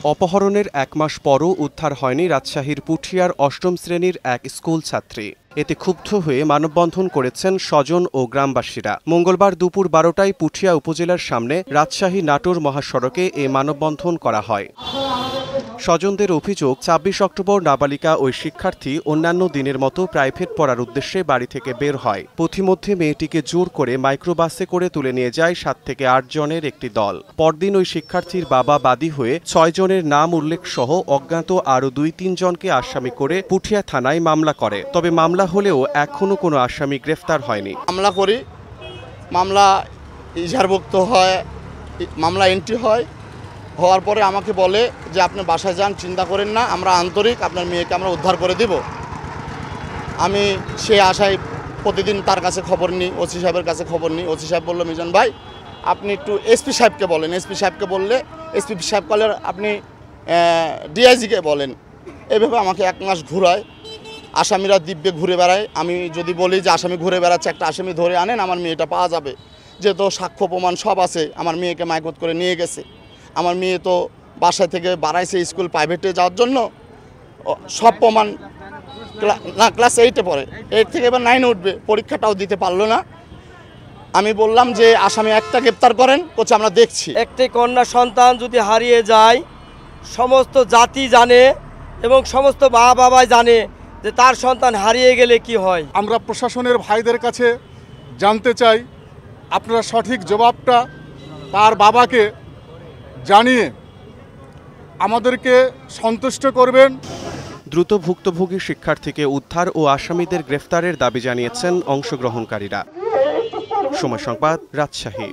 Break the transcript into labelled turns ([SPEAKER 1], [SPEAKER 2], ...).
[SPEAKER 1] অপহরণের ১ মাস পরও উদ্ধার হয়নি রাজশাহীর পুঠিয়ার অষ্টম শ্রেণীর এক স্কুল ছাত্রী। এতে ক্ষুব্ধ হয়ে মানববন্ধন করেছেন স্বজন ও গ্রামবাসীরা। মঙ্গলবার দুপুর ১২টায় পুঠিয়া উপজেলার সামনে রাজশাহী নাটোর মহাসড়কে এ মানববন্ধন করা হয়। স্বজনদের অভিযোগ, ২৬ অক্টোবর নাবালিকা ওই শিক্ষার্থী অন্যান্য দিনের মতো প্রাইভেট পড়ার উদ্দেশ্যে বাড়ি থেকে বের হয়। পথিমধ্যে মেয়েটিকে জোর করে মাইক্রোবাসে করে তুলে নিয়ে যায় ৭ থেকে ৮ জনের একটি দল। পরদিন ওই শিক্ষার্থীর বাবা বাদী হয়ে ৬ জনের নাম উল্লেখ সহ অজ্ঞাত আরও ২-৩ জনকে আসামি করে পুঠিয়া থানায় মামলা করে। তবে মামলা হলেও এখনও কোনো আসামি গ্রেফতার হয়নি।
[SPEAKER 2] মামলা করি, মামলা ইজাহারভুক্ত হয়, মামলা এন্ট্রি হয়, হওয়ার পরে আমাকে বলে যে আপনি বাসায় যান, চিন্তা করেন না, আমরা আন্তরিক, আপনার মেয়েকে আমরা উদ্ধার করে দেব। আমি সে আশায় প্রতিদিন তার কাছে খবর নিই, ওসি সাহেবের কাছে খবর নিই। ওসি সাহেব বলল, মিজান ভাই আপনি একটু এসপি সাহেবকে বলেন। এসপি সাহেবকে বললে এসপি সাহেব বলেন আপনি ডিআইজিকে বলেন। এইভাবে আমাকে ১ মাস ঘুরায়। আসামিরা দিব্যে ঘুরে বেড়ায়। আমি যদি বলি যে আসামি ঘুরে বেড়াচ্ছে, একটা আসামি ধরে আনেন, আমার মেয়েটা পাওয়া যাবে, যেহেতু সাক্ষ্য প্রমাণ সব আছে। আমার মেয়েকে মাইকত করে নিয়ে গেছে। আমার মেয়ে তো বাসা থেকে বাড়াইছে স্কুল প্রাইভেটে যাওয়ার জন্য, সব প্রমাণ। না, ক্লাস 8-এ পড়ে, 8 থেকে এবার 9-এ উঠবে, পরীক্ষাটাও দিতে পারলো না। আমি বললাম যে আসামি একটা গ্রেপ্তার করেন, কোচ আমরা দেখছি।
[SPEAKER 3] একটি কন্যা সন্তান যদি হারিয়ে যায়, সমস্ত জাতি জানে এবং সমস্ত মা বাবাই জানে যে তার সন্তান হারিয়ে গেলে কি হয়।
[SPEAKER 4] আমরা প্রশাসনের ভাইদের কাছে জানতে চাই, আপনারা সঠিক জবাবটা তার বাবাকে জানিয়ে আমাদেরকে সন্তুষ্ট করবেন।
[SPEAKER 1] দ্রুত ভুক্তভোগী শিক্ষার্থীকে উদ্ধার ও আসামিদের গ্রেফতারের দাবি জানিয়েছেন অংশগ্রহণকারীরা। সময় সংবাদ, রাজশাহী।